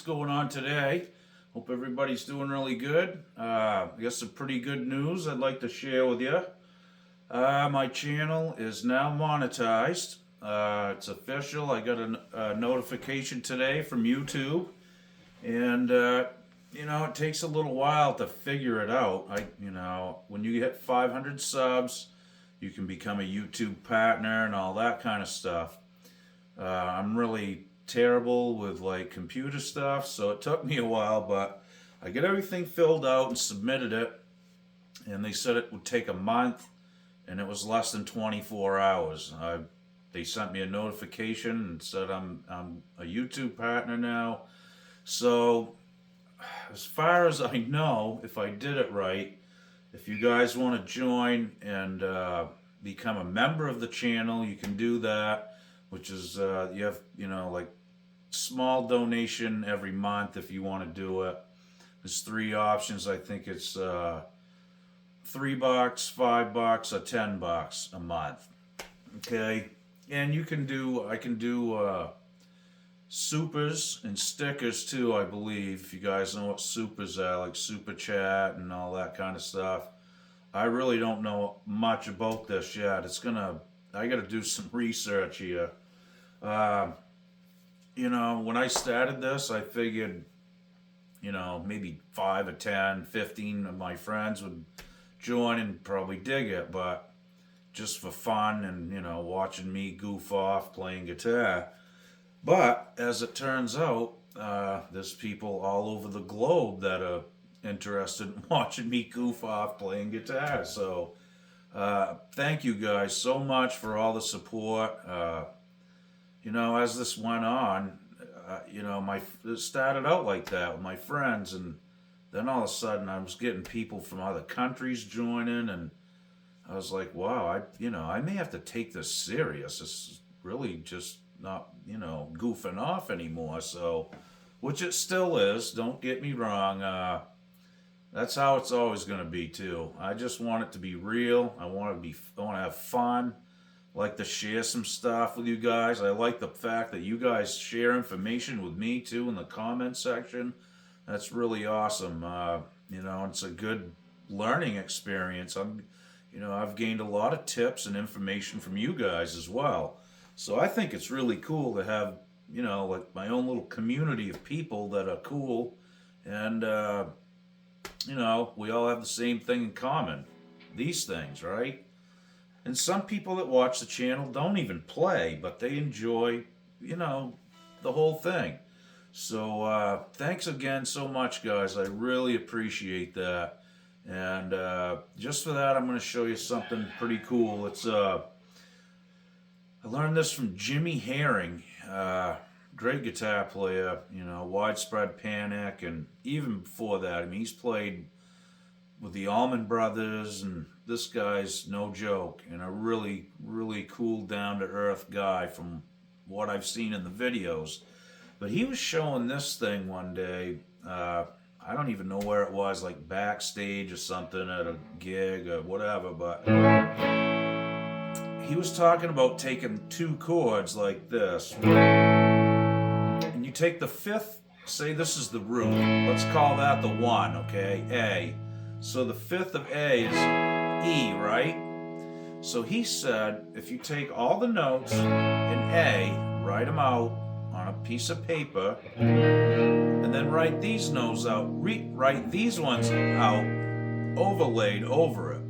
what's going on today? Hope everybody's doing really good. I guess some pretty good news I'd like to share with you. My channel is now monetized. It's official. I got a notification today from YouTube, and it takes a little while to figure it out. When you hit 500 subs, you can become a YouTube partner and all that kind of stuff. I'm really terrible with like computer stuff, so it took me a while, but I got everything filled out and submitted it, and they said it would take a month, and it was less than 24 hours. They sent me a notification and said I'm a YouTube partner now. So as far as I know, if I did it right, if you guys want to join and become a member of the channel, you can do that, which is you have like small donation every month if you want to do it. There's three options. I think it's $3, $5, or $10 a month. Okay, and I can do supers and stickers too, I believe. If you guys know what supers are, like super chat and all that kind of stuff. I really don't know much about this yet. I got to do some research here. When I started this, I figured, maybe 5 or 10, 15 of my friends would join and probably dig it, but just for fun and, watching me goof off playing guitar. But as it turns out, there's people all over the globe that are interested in watching me goof off playing guitar. So thank you guys so much for all the support. As this went on, it started out like that with my friends, and then all of a sudden I was getting people from other countries joining, and I was like, wow, I may have to take this serious. This is really just not, goofing off anymore. So, which it still is, don't get me wrong. That's how it's always going to be too. I just want it to be real. I want to have fun. Like to share some stuff with you guys. I like the fact that you guys share information with me too in the comment section. That's really awesome. It's a good learning experience. I've gained a lot of tips and information from you guys as well. So I think it's really cool to have, like my own little community of people that are cool, and we all have the same thing in common. These things, right? And some people that watch the channel don't even play, but they enjoy, the whole thing. So thanks again so much, guys. I really appreciate that. And just for that, I'm going to show you something pretty cool. It's I learned this from Jimmy Herring, great guitar player. Widespread Panic, and even before that, he's played with the Allman Brothers, and this guy's no joke, and a really, really cool, down-to-earth guy from what I've seen in the videos. But he was showing this thing one day, I don't even know where it was, like backstage or something at a gig or whatever, but he was talking about taking two chords like this, and you take the fifth, say this is the root, let's call that the 1, okay, A. So the fifth of A is E, right? So he said, if you take all the notes in A, write them out on a piece of paper, and then write these notes out, write these ones out, overlaid over it.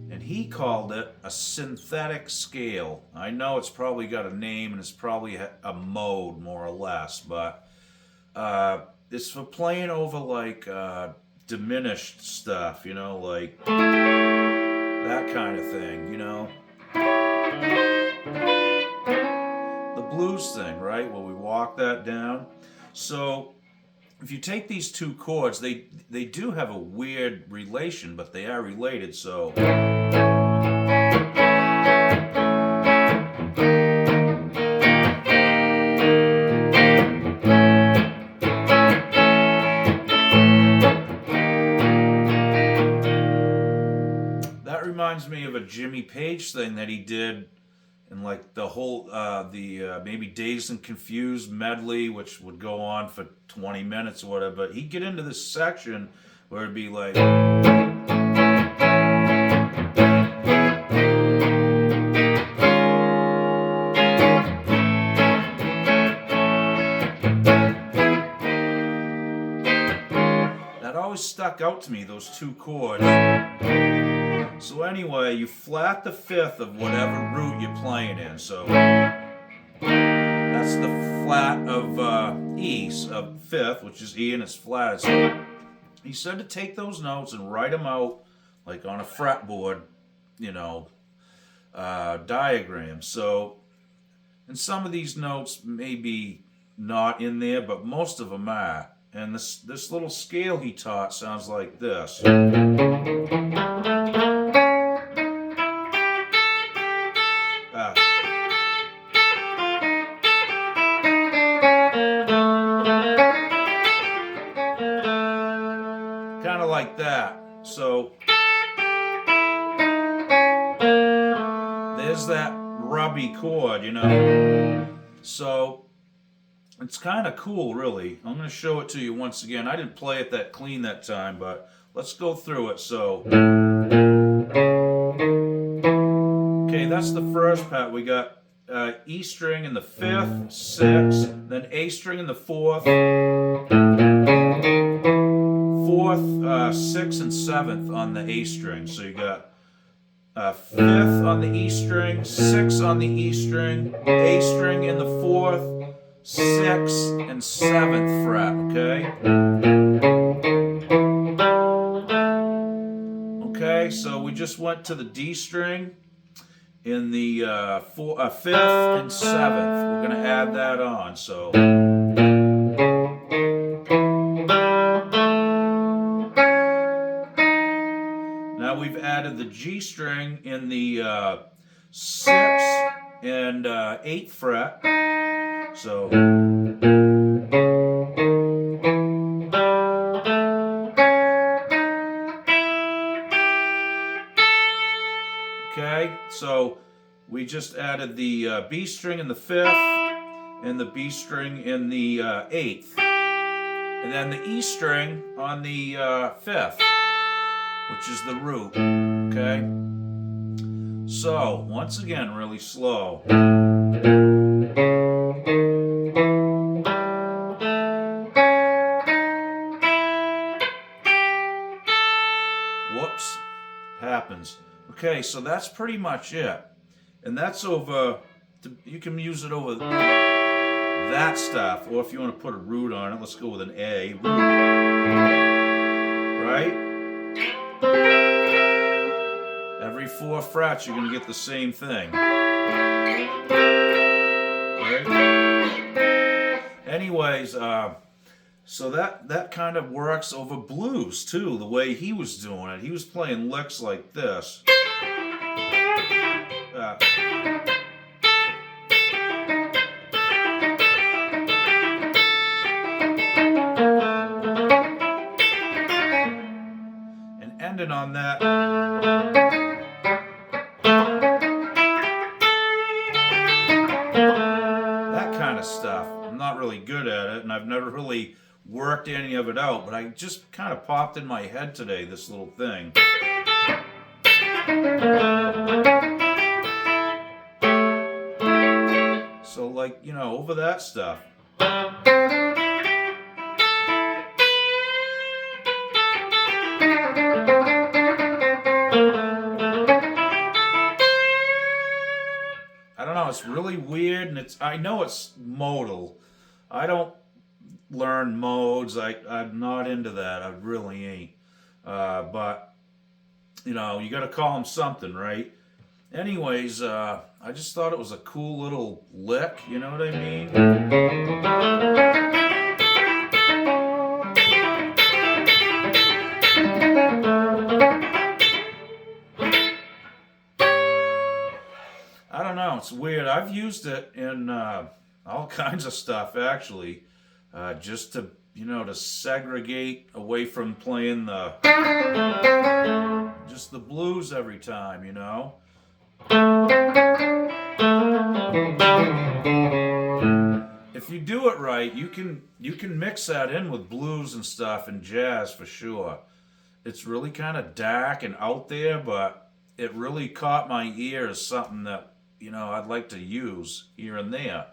And he called it a synthetic scale. I know it's probably got a name, and it's probably a mode, more or less, but it's for playing over like diminished stuff, like that kind of thing, the blues thing, right, where we walk that down. So if you take these two chords, they do have a weird relation, but they are related. So reminds me of a Jimmy Page thing that he did and like the whole maybe Dazed and Confused medley, which would go on for 20 minutes or whatever. But he'd get into this section where it'd be like, that always stuck out to me, those two chords. So anyway, you flat the fifth of whatever root you're playing in. So that's the flat of E, of fifth, which is E, and it's flat. So he said to take those notes and write them out like on a fretboard, diagram. So, and some of these notes may be not in there, but most of them are. And this little scale he taught sounds like this. Kind of like that. So there's that rubby chord, So it's kind of cool, really. I'm going to show it to you once again. I didn't play it that clean that time, but let's go through it. So, okay, that's the first part. We got E string in the fifth, sixth, then A string in the fourth, sixth, and seventh on the A string. So you got fifth on the E string, sixth on the E string, A string in the fourth, sixth, and seventh fret, okay? Okay, so we just went to the D string in the fifth and seventh. We're going to add that on, so. Now we've added the G string in the sixth and eighth fret. So, okay, so we just added the B string in the fifth and the B string in the eighth, and then the E string on the fifth, which is the root, okay? So, once again, really slow. Whoops, happens. Okay, so that's pretty much it. And that's over, you can use it over that stuff, or if you want to put a root on it, let's go with an A, root, right? Every 4 frets, you're going to get the same thing. Okay? Anyways, so that kind of works over blues too, the way he was doing it. He was playing licks like this. And ended on that. That kind of stuff. I'm not really good at it, and I've never really worked any of it out, but I just kind of popped in my head today, this little thing. So like, over that stuff. I don't know, it's really weird, and I know it's modal. I don't learn modes. I'm not into that. I really ain't. But you got to call them something, right? Anyways, I just thought it was a cool little lick. You know what I mean? I don't know. It's weird. I've used it in all kinds of stuff, actually. Just to, to segregate away from playing just the blues every time, If you do it right, you can mix that in with blues and stuff and jazz for sure. It's really kind of dark and out there, but it really caught my ear as something that I'd like to use here and there.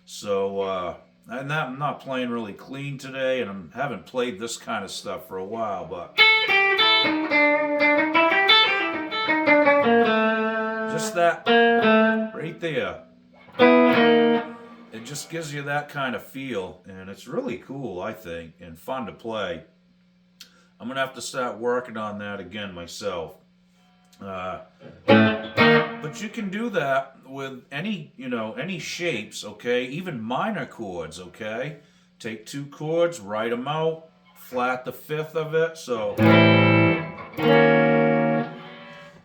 So I'm not playing really clean today, and I haven't played this kind of stuff for a while, but just that right there, it just gives you that kind of feel, and it's really cool, I think, and fun to play. I'm gonna have to start working on that again myself. Uh, but you can do that with any shapes, okay? Even minor chords, okay? Take two chords, write them out, flat the fifth of it, so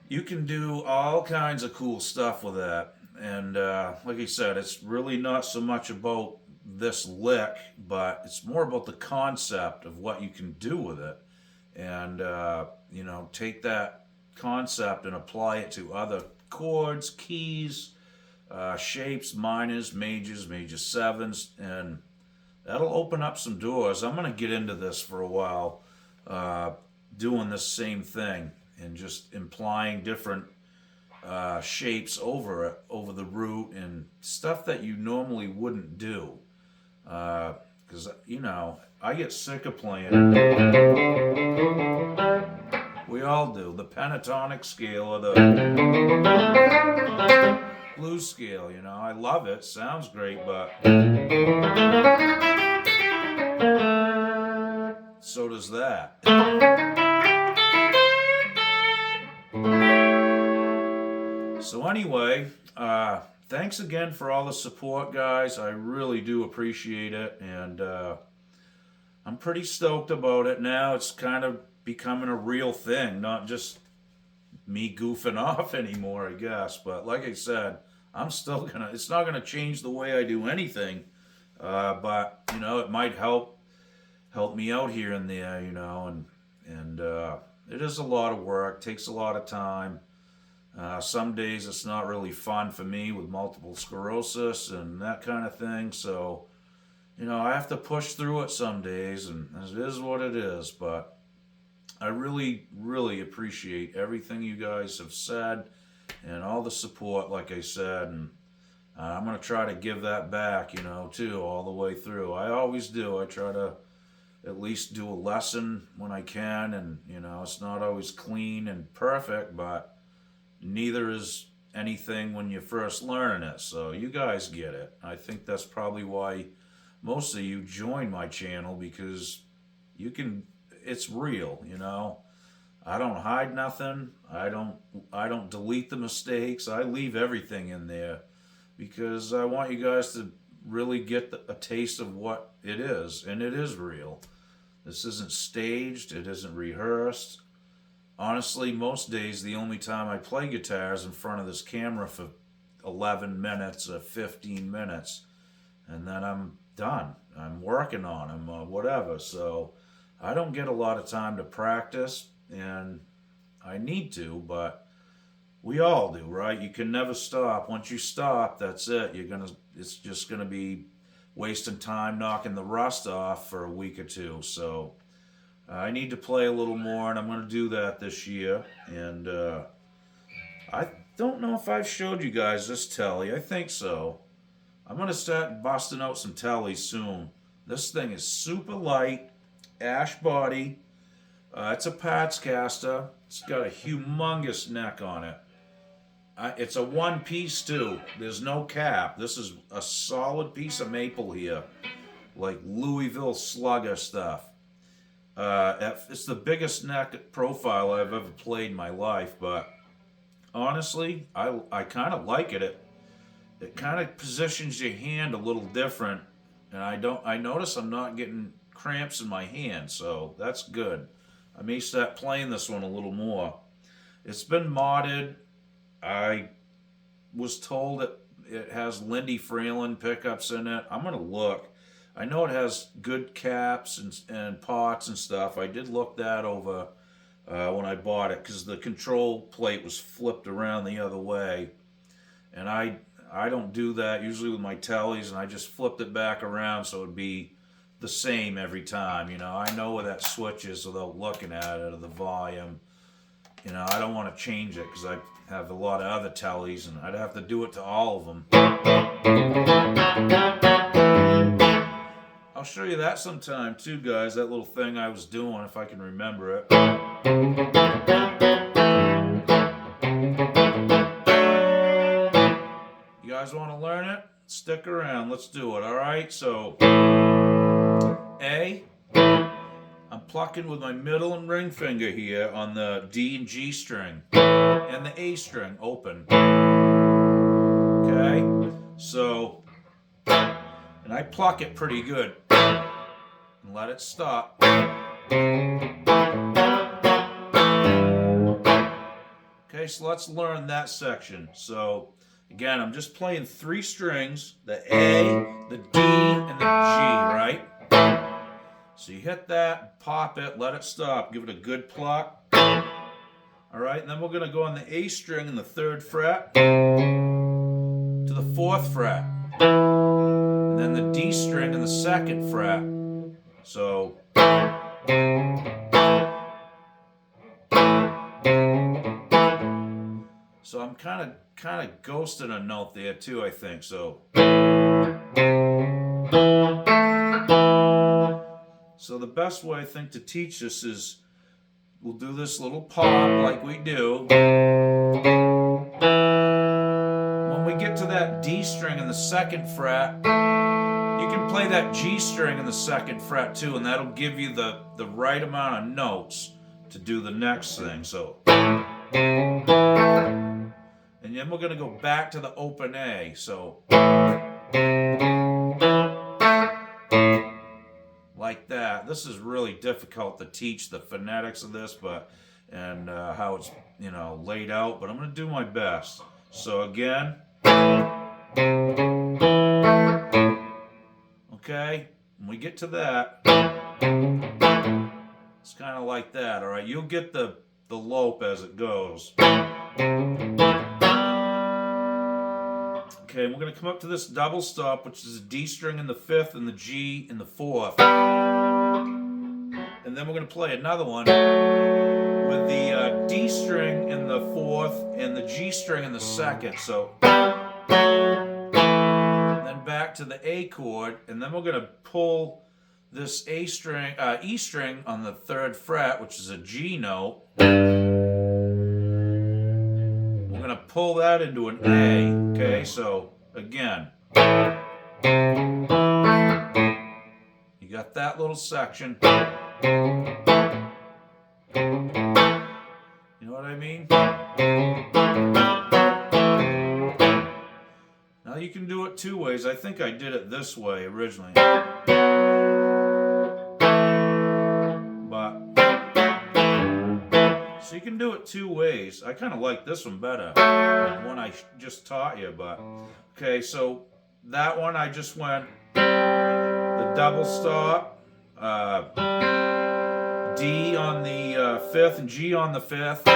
you can do all kinds of cool stuff with that. And like I said, it's really not so much about this lick, but it's more about the concept of what you can do with it. And, take that concept and apply it to other chords, keys, shapes, minors, majors, major sevens, and that'll open up some doors. I'm going to get into this for a while, doing this same thing and just implying different shapes over it, over the root, and stuff that you normally wouldn't do. Because, I get sick of playing. We all do. The pentatonic scale or the blues scale, I love it. Sounds great, but so does that. So anyway, thanks again for all the support, guys. I really do appreciate it, and I'm pretty stoked about it now. It's kind of becoming a real thing, not just me goofing off anymore, I guess. But like I said, I'm still it's not gonna change the way I do anything. But it might help me out here and there, and it is a lot of work, takes a lot of time. Some days it's not really fun for me with multiple sclerosis and that kind of thing. So, I have to push through it some days, and it is what it is. But I really, really appreciate everything you guys have said and all the support, like I said. And I'm going to try to give that back, too, all the way through. I always do. I try to at least do a lesson when I can. And, it's not always clean and perfect, but neither is anything when you're first learning it. So you guys get it. I think that's probably why most of you join my channel, because it's real, I don't hide nothing. I don't delete the mistakes. I leave everything in there because I want you guys to really get a taste of what it is, and it is real. This isn't staged. It isn't rehearsed. Honestly, most days the only time I play guitar is in front of this camera for 11 minutes or 15 minutes, and then I'm done. I'm working on them, whatever. So I don't get a lot of time to practice, and I need to, but we all do, right? You can never stop. Once you stop, that's it. It's just gonna be wasting time knocking the rust off for a week or two. So I need to play a little more, and I'm going to do that this year. And I don't know if I've showed you guys this telly. I think so. I'm going to start busting out some tellies soon. This thing is super light, ash body. It's a Pats caster. It's got a humongous neck on it. It's a one piece too. There's no cap. This is a solid piece of maple here, like Louisville Slugger stuff. It's the biggest neck profile I've ever played in my life, but honestly, I kind of like it. It kind of positions your hand a little different, and I notice I'm not getting cramps in my hand, so that's good. I may start playing this one a little more. It's been modded. I was told that it has Lindy Fralin pickups in it. I'm gonna look. I know it has good caps and pots and stuff. I did look that over when I bought it, because the control plate was flipped around the other way, and I I don't do that usually with my tellies, and I just flipped it back around so it would be the same every time. You know, I know where that switch is without looking at it, or the volume. You know, I don't want to change it because I have a lot of other tellies, and I'd have to do it to all of them. I'll show you that sometime too, guys, that little thing I was doing, if I can remember it. You guys want to learn it? Stick around. Let's do it, all right? So, A, I'm plucking with my middle and ring finger here on the D and G string and the A string open. Okay? So, and I pluck it pretty good and let it stop. Okay, so let's learn that section. So, again, I'm just playing 3 strings, the A, the D, and the G, right? So you hit that, pop it, let it stop, give it a good pluck. All right, and then we're going to go on the A string in the 3rd fret to the 4th fret. And then the D string in the 2nd fret. So I'm kind of ghosting a note there too, I think. So the best way I think to teach this is we'll do this little pop like we do. When we get to that D string in the 2nd fret, you can play that G string in the 2nd fret too, and that'll give you the right amount of notes to do the next thing. So, and then we're going to go back to the open A. So, like that. This is really difficult to teach the phonetics of this, and how it's, you know, laid out, but I'm going to do my best. So again, okay, when we get to that, it's kind of like that, all right? You'll get the lope as it goes. Okay, and we're going to come up to this double stop, which is a D string in the 5th and the G in the 4th. And then we're going to play another one with the D string in the 4th and the G string in the 2nd. So then back to the A chord, and then we're going to pull this E string on the 3rd fret, which is a G note. We're going to pull that into an A. Okay, so again, you got that little section. You know what I mean? Now you can do it 2 ways. I think I did it this way originally. So you can do it 2 ways. I kind of like this one better, the one I just taught you. But okay, so that one I just went the double stop, D on the 5th and G on the 5th.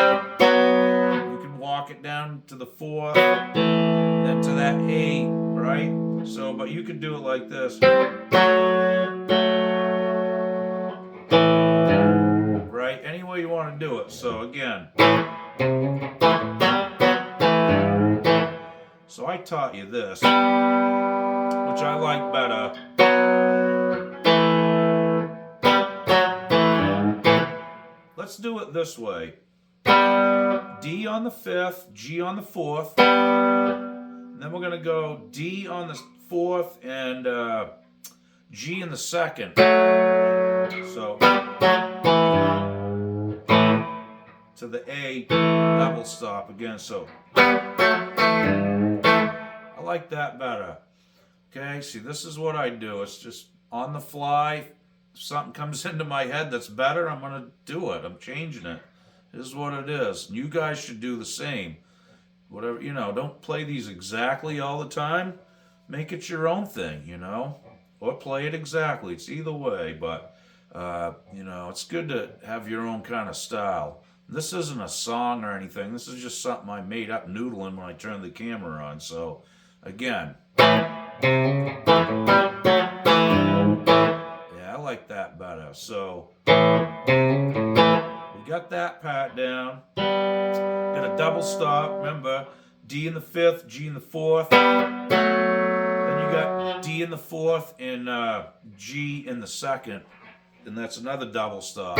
You can walk it down to the 4th, then to that A, right? So, but you can do it like this. Right? Any way you want to do it. So again. So I taught you this, which I like better. Let's do it this way. D on the 5th, G on the 4th. And then we're going to go D on the 4th and G in the 2nd. So to the A double stop again. So I like that better. Okay, see, this is what I do. It's just on the fly. If something comes into my head that's better, I'm going to do it. I'm changing it. This is what it is. You guys should do the same. Whatever, you know, don't play these exactly all the time. Make it your own thing, you know, or play it exactly. It's either way, but, you know, it's good to have your own kind of style. This isn't a song or anything. This is just something I made up noodling when I turned the camera on. So Again. Yeah, I like that better. So we got that part down. Got a double stop. Remember, D in the fifth, G in the fourth. Then you got D in the fourth and G in the second. And that's another double stop.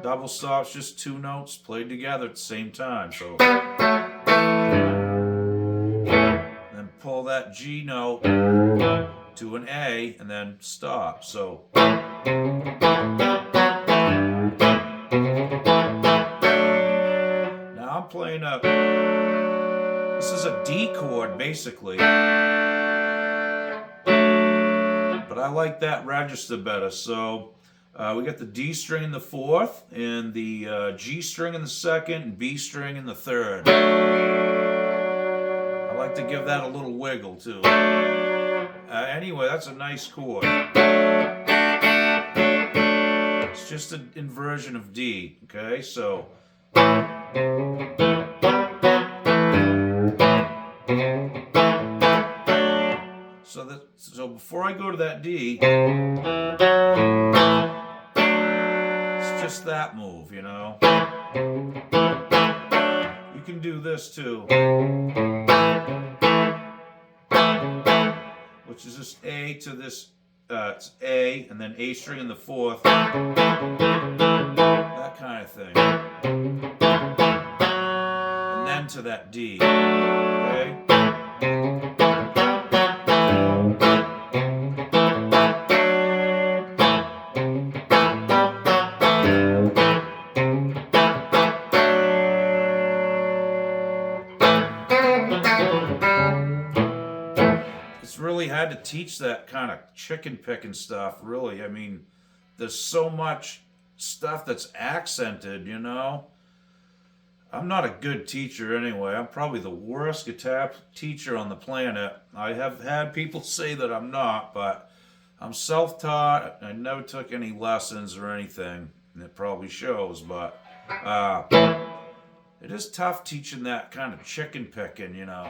Double stop's just two notes played together at the same time. So then pull that G note to an A and then stop. So now I'm playing a, this is a D chord basically, but I like that register better. So we got the D string in the fourth and the G string in the second and B string in the third. I like to give that a little wiggle too. Anyway, that's a nice chord. It's just an inversion of D, okay? So so before I go to that D, it's just that move, you know? You can do this too, which is just A to this, it's A, and then A string in the fourth, that kind of thing. And then to that D, okay? It's really hard to teach that kind of chicken picking stuff, really. I mean, there's so much stuff that's accented, you know? I'm not a good teacher anyway. I'm probably the worst guitar teacher on the planet. I have had people say that I'm not, but I'm self-taught. I never took any lessons or anything, and it probably shows, but it is tough teaching that kind of chicken picking, you know.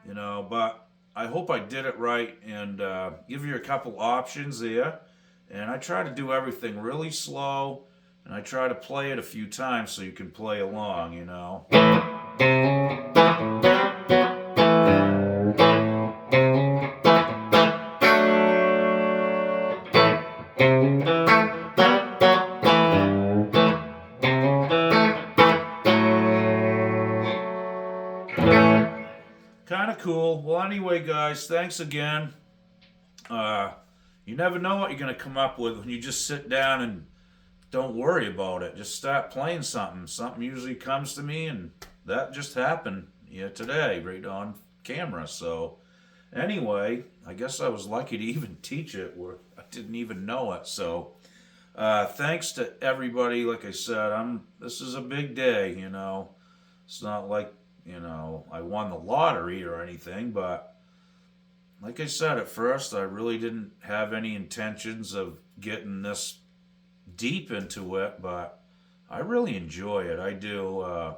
You know, but I hope I did it right and give you a couple options there. And I try to do everything really slow, and I try to play it a few times so you can play along, you know. Kind of cool. Well, anyway, guys, thanks again. You never know what you're going to come up with when you just sit down and don't worry about it. Just start playing something. Something usually comes to me, and that just happened today, right on camera. So anyway, I guess I was lucky to even teach it where I didn't even know it. So thanks to everybody. Like I said, this is a big day, you know. It's not like, you know, I won the lottery or anything, but like I said, at first, I really didn't have any intentions of getting this deep into it, but I really enjoy it. I do.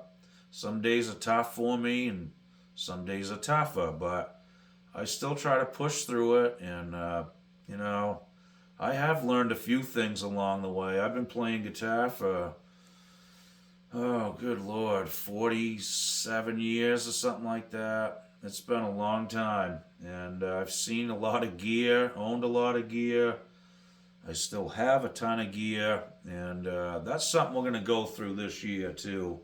Some days are tough for me, and some days are tougher, but I still try to push through it, and, you know, I have learned a few things along the way. I've been playing guitar for, oh, good Lord, 47 years or something like that. It's been a long time, and I've seen a lot of gear, owned a lot of gear. I still have a ton of gear, and that's something we're going to go through this year, too.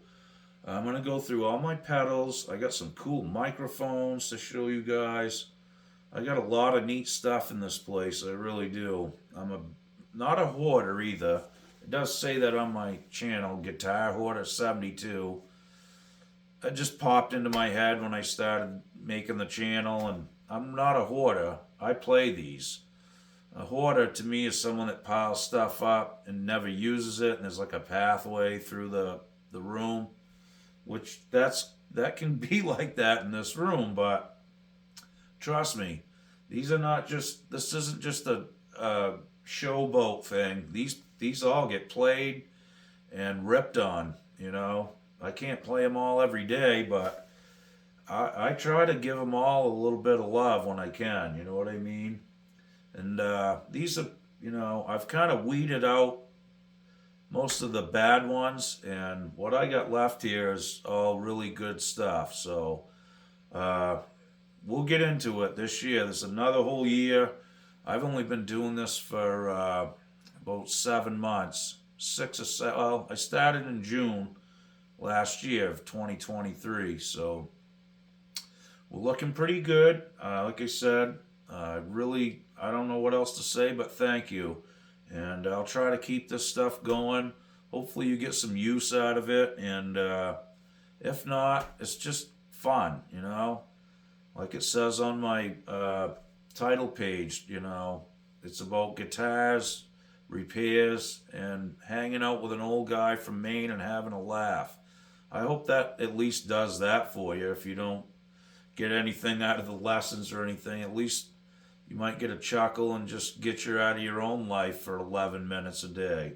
I'm going to go through all my pedals. I got some cool microphones to show you guys. I got a lot of neat stuff in this place, I really do. I'm not a hoarder either. It does say that on my channel, Guitar Hoarder 72. It just popped into my head when I started making the channel, and I'm not a hoarder. I play these. A hoarder to me is someone that piles stuff up and never uses it, and there's like a pathway through the room, which that can be like that in this room, but trust me, this isn't just a showboat thing. These all get played and ripped on, You know, I can't play them all every day, but I try to give them all a little bit of love when I can. You know what I mean? And these are, you know, I've kind of weeded out most of the bad ones, and what I got left here is all really good stuff. So uh, we'll get into it this year. There's another whole year. I've only been doing this for about 7 months, 6 or 7. Well, I started in June last year of 2023, so we're looking pretty good. Like I said, really, I don't know what else to say, but thank you. And I'll try to keep this stuff going. Hopefully, you get some use out of it. And if not, it's just fun, you know? Like it says on my title page, you know, it's about guitars, repairs, and hanging out with an old guy from Maine and having a laugh. I hope that at least does that for you. If you don't get anything out of the lessons or anything, at least you might get a chuckle and just get you out of your own life for 11 minutes a day.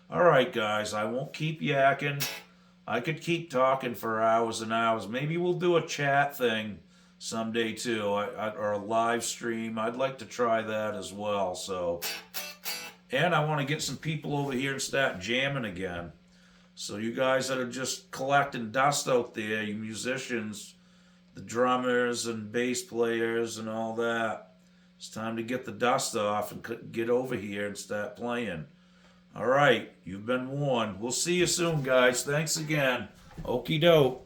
All right, guys, I won't keep yakking. I could keep talking for hours and hours. Maybe we'll do a chat thing someday too, or a live stream. I'd like to try that as well. So, and I want to get some people over here and start jamming again. So you guys that are just collecting dust out there, you musicians, the drummers and bass players and all that, it's time to get the dust off and get over here and start playing. All right, you've been warned. We'll see you soon, guys. Thanks again. Okie doke.